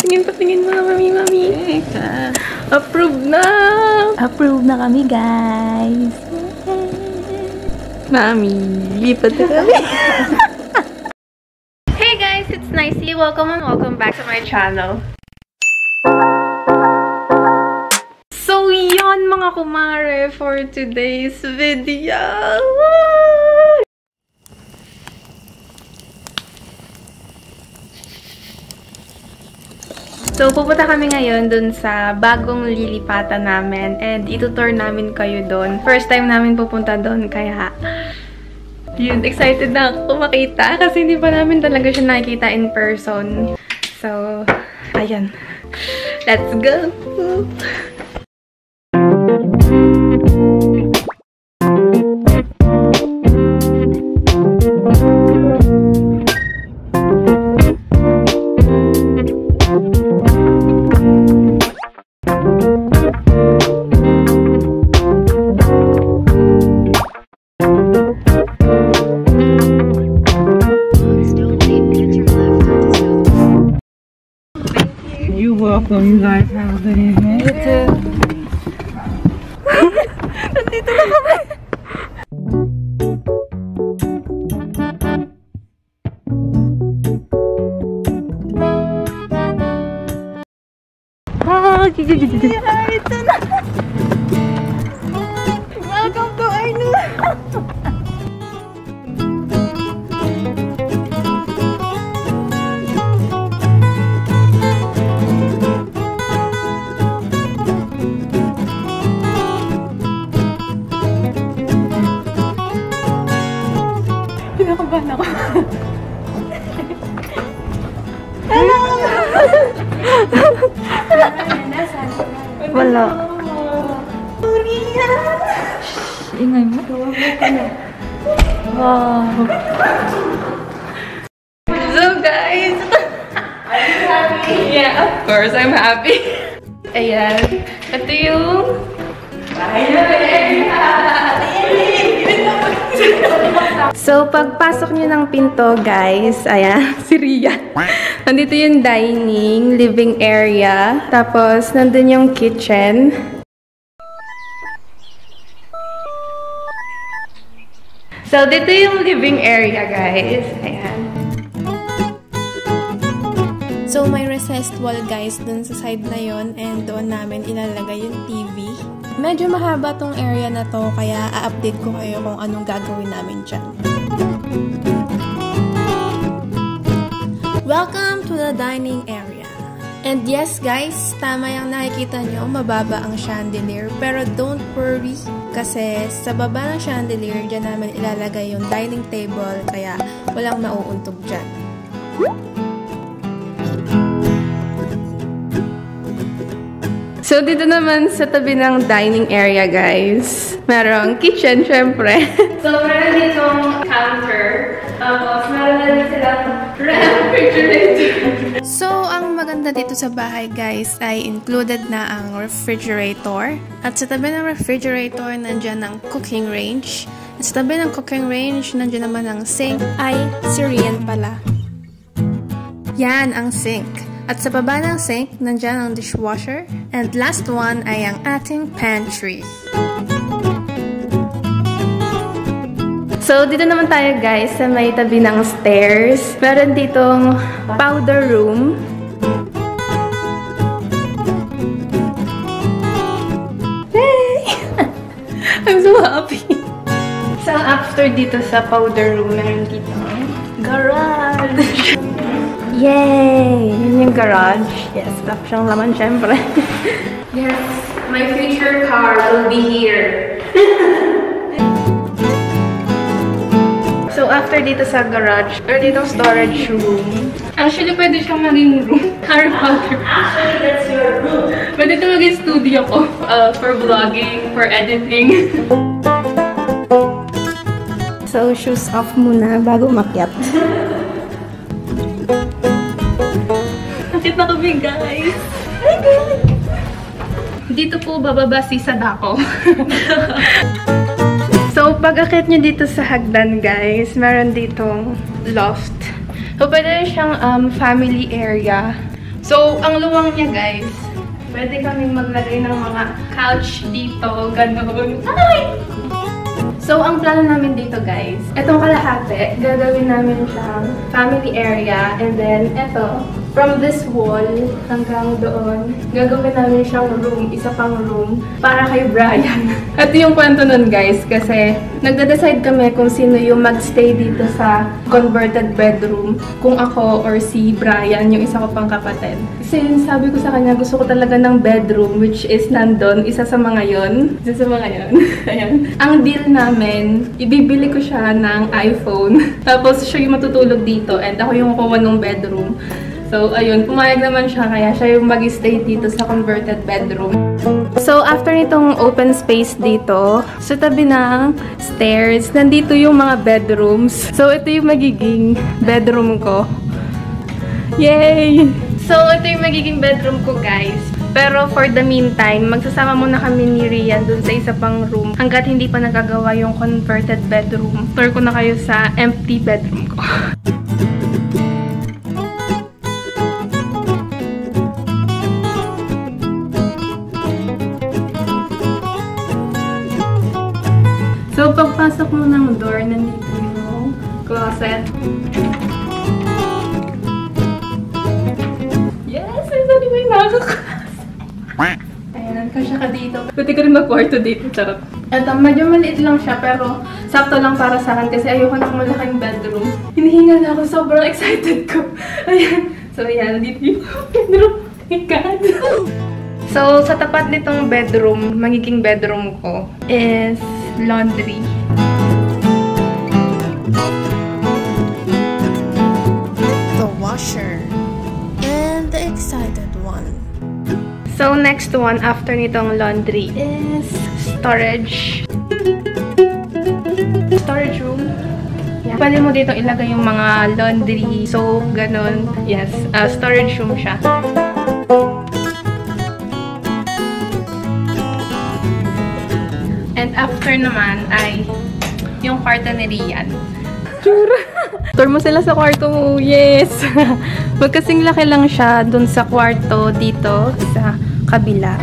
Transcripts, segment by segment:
Tingin mo na, mami. Approve na! Approve na kami, guys. Mami, lipat na kami. Hey guys, it's Benicey. Welcome back to my channel. So, yon mga kumare for today's video. So, pupunta kami ngayon dun sa bagong lilipatan namin and itutour namin kayo dun. First time namin pupunta dun, kaya yun, excited na ako makita kasi hindi pa namin talaga siya nakikita in person. So, ayan. Let's go! Welcome, you guys. Have a good evening. You too. Nandito na kami. Ito na. Welcome to our new Pinakabahan ako. Hello! Wala. Ingay mo. Wow. So guys, are you happy? Yeah, of course I'm happy. Ayan. Ito yung So, pagpasok nyo ng pinto, guys, ayan, si Ria. Nandito yung dining, living area, tapos nandun yung kitchen. So, dito yung living area, guys. Ayan. So, may recessed wall, guys, dun sa side na yon, and doon namin ilalagay yung TV. Medyo mahaba tong area na to, kaya a-update ko kayo kung anong gagawin namin dyan. Welcome to the dining area. And yes guys, tama yung nakikita nyo, mababa ang chandelier. Pero don't worry, kasi sa baba ng chandelier, dyan namin ilalagay yung dining table, kaya walang mauuntog dyan. So, dito naman sa tabi ng dining area, guys, merong kitchen, syempre. So, meron ditong counter. Tapos, meron na din silang refrigerator. So, ang maganda dito sa bahay, guys, ay included na ang refrigerator. At sa tabi ng refrigerator, nandyan ang cooking range. At sa tabi ng cooking range, nandyan naman ang sink. Ay, Syrian pala. Yan ang sink. At sa baba ng sink, nandyan ang dishwasher. And last one ay ang ating pantry. So, dito naman tayo guys sa may tabi ng stairs. Meron ditong powder room. Hey! I'm so happy. So, after dito sa powder room, meron dito garage. Yay! Yun yung garage. Yes, wala pa siyang laman, syempre. Yes, my future car will be here. So, after dito sa garage, or ditong storage room. Actually, pwede siyang maging room. Harry Potter. Actually, that's your room. Pwede ito maging studio ko. For vlogging, for editing. So, shoes off muna bago umakyat. Nakit na kami, guys. Hi, guys! Dito po bababa si Sadako. So, pag-akit nyo dito sa hagdan, guys, meron ditong loft. So, pwede siyang family area. So, So, ang luwang niya, guys, pwede kaming maglagay ng mga couch dito, gano'n. Ay! So, ang plano namin dito, guys, etong kalahati, gagawin namin siyang family area, and then, eto, from this wall hanggang doon, gagawin namin siyang room, isa pang room, para kay Brian. Ito yung kwento nun, guys, kasi nagde-decide kami kung sino yung magstay dito sa converted bedroom, kung ako or si Brian, yung isa ko pang kapatid. Kasi sabi ko sa kanya, gusto ko talaga ng bedroom, which is nandun, isa sa mga yon. Isa sa mga yon. Ayan. Ang deal namin, ibibili ko siya ng iPhone, tapos siya yung matutulog dito, and ako yung kukuha ng bedroom. So, ayun, pumayag naman siya, kaya siya yung mag-stay dito sa converted bedroom. So, after nitong open space dito, sa tabi ng stairs, nandito yung mga bedrooms. So, ito yung magiging bedroom ko. Yay! So, ito yung magiging bedroom ko, guys. Pero for the meantime, magsasama muna kami ni Rian dun sa isa pang room hanggat hindi pa nagagawa yung converted bedroom. Tour ko na kayo sa empty bedroom ko. So, pagpasok mo ng door, nandito yung closet. Yes! Ay, saan yung nakakaklas? Ayan, kasya ka dito. Pwede ka rin mag-kwarto dito. Charot. Ito, medyo maliit lang siya, pero sakto lang para sa akin kasi ayoko ng malaking bedroom. Hinihinga na ako. Sobrang excited ko. Ayan. So, ayan. Nandito yung bedroom. Oh my God. So, sa tapat nitong bedroom, magiging bedroom ko, is laundry. The washer. And the excited one. So, next one after nitong laundry is storage. Storage room. Yeah. Pwede mo dito ilagay yung mga laundry, soap, ganun. Yes, storage room siya. And after naman ay yung kwarto ni Rian. Tour mo sila sa kwarto mo. Yes! Magkasing laki lang siya dun sa kwarto dito sa kabila.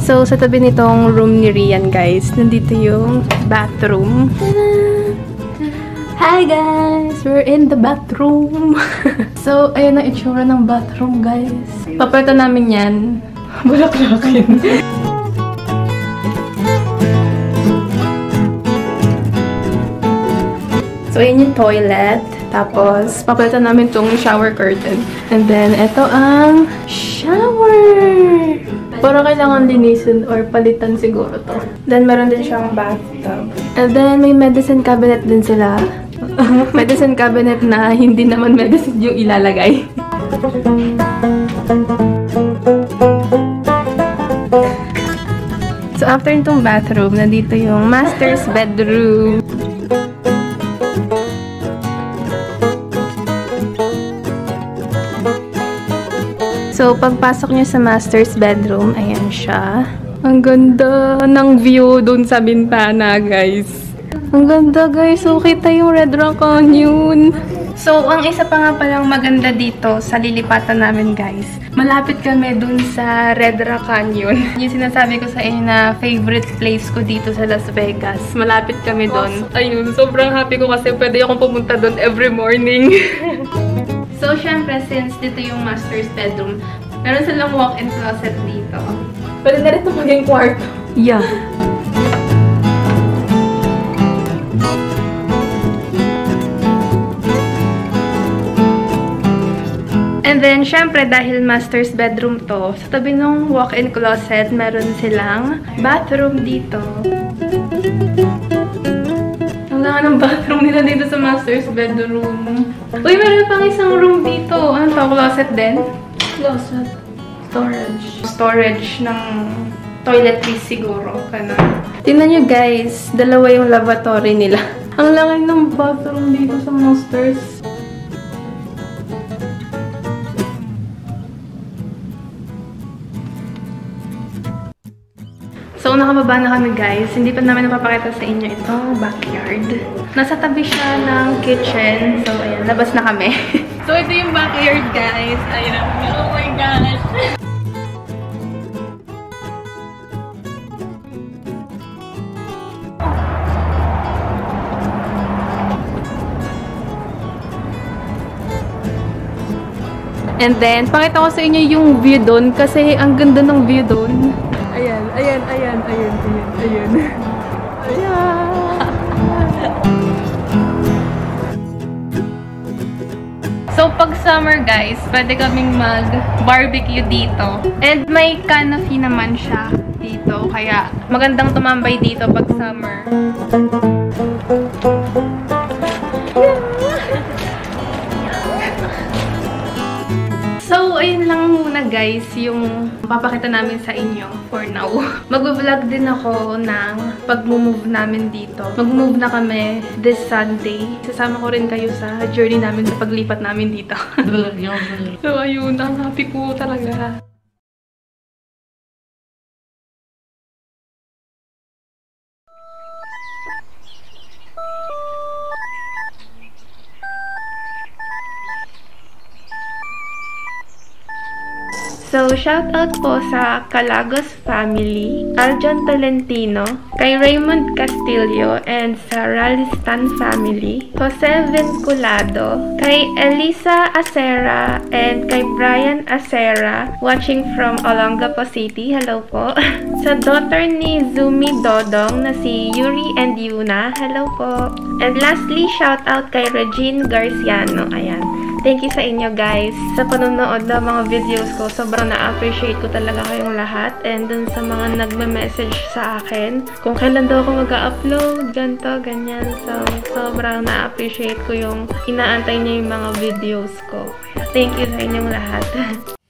So, sa tabi nitong room ni Rian, guys, nandito yung bathroom. Hi guys! We're in the bathroom! So, ayan ang itsura ng bathroom, guys. Papalita namin yan. Bulaklakin. So, ayan yung toilet. Tapos, papalitan namin tong shower curtain. And then, ito ang shower! Para kailangan linisin or palitan siguro to. Then, meron din siyang bathtub. And then, may medicine cabinet din sila. Medicine cabinet na hindi naman medicine yung ilalagay. So, after itong bathroom, nandito yung master's bedroom. So, pagpasok nyo sa master's bedroom, ayan siya. Ang ganda ng view dun sa bintana, guys. Ang ganda, guys. So, kita yung Red Rock Canyon. So, ang isa pa nga palang maganda dito sa lilipatan namin, guys. Malapit kami dun sa Red Rock Canyon. Yung sinasabi ko sa inyo na favorite place ko dito sa Las Vegas. Malapit kami dun. Ayun, sobrang happy ko kasi pwede akong pumunta dun every morning. So, syempre, since dito yung master's bedroom, meron silang walk-in closet dito. Pwede na rin ito maging kwarto. Yeah. And then, syempre, dahil master's bedroom to, sa tabi ng walk-in closet, meron silang bathroom dito. Ang laki ng bathroom nila dito sa master's bedroom. Uy, meron pang isang room dito. Ano to? Closet din? Closet. Storage. Storage ng toiletries siguro. Kanon. Tingnan nyo, guys. Dalawa yung lavatory nila. Ang laki ng bathroom dito sa master's. So, So, nakababa na kami guys. Hindi pa namin napapakita sa inyo itong backyard. Nasa tabi siya ng kitchen. So, ayan. Labas na kami. So, ito yung backyard guys. Ayan. Oh my gosh. And then, pakita ko sa inyo yung view doon kasi ang ganda ng view doon. Ayan, ayan, ayan, ayan, ayan, ayan. Ayan. So, pag summer guys, pwede kaming mag-barbecue dito. And may canopy naman siya dito. Kaya magandang tumambay dito pag summer. So, ayun lang muna guys, yung papakita namin sa inyo for now. Mag-vlog din ako ng pag-move namin dito. Mag-move na kami this Sunday. Sasama ko rin kayo sa journey namin sa paglipat namin dito. So, ayun, ang happy ko talaga. So, shoutout po sa Calagos family, Aljon Tolentino, kay Raymond Castillo, and sa Ralistan family, Jose Vinculado, kay Elisa Acera, and kay Brian Acera, watching from Olongapo City. Hello po. Sa daughter ni Zumi Dodong na si Yuri and Yuna. Hello po. And lastly, shoutout kay Regine Garciano. Ayan. Thank you sa inyo guys sa panonood ng mga videos ko. Sobrang na-appreciate ko talaga kayong lahat. And dun sa mga nagme-message sa akin kung kailan daw ako mag-upload, ganito, ganyan. So, sobrang na-appreciate ko yung inaantay niyo yung mga videos ko. Thank you sa inyong lahat.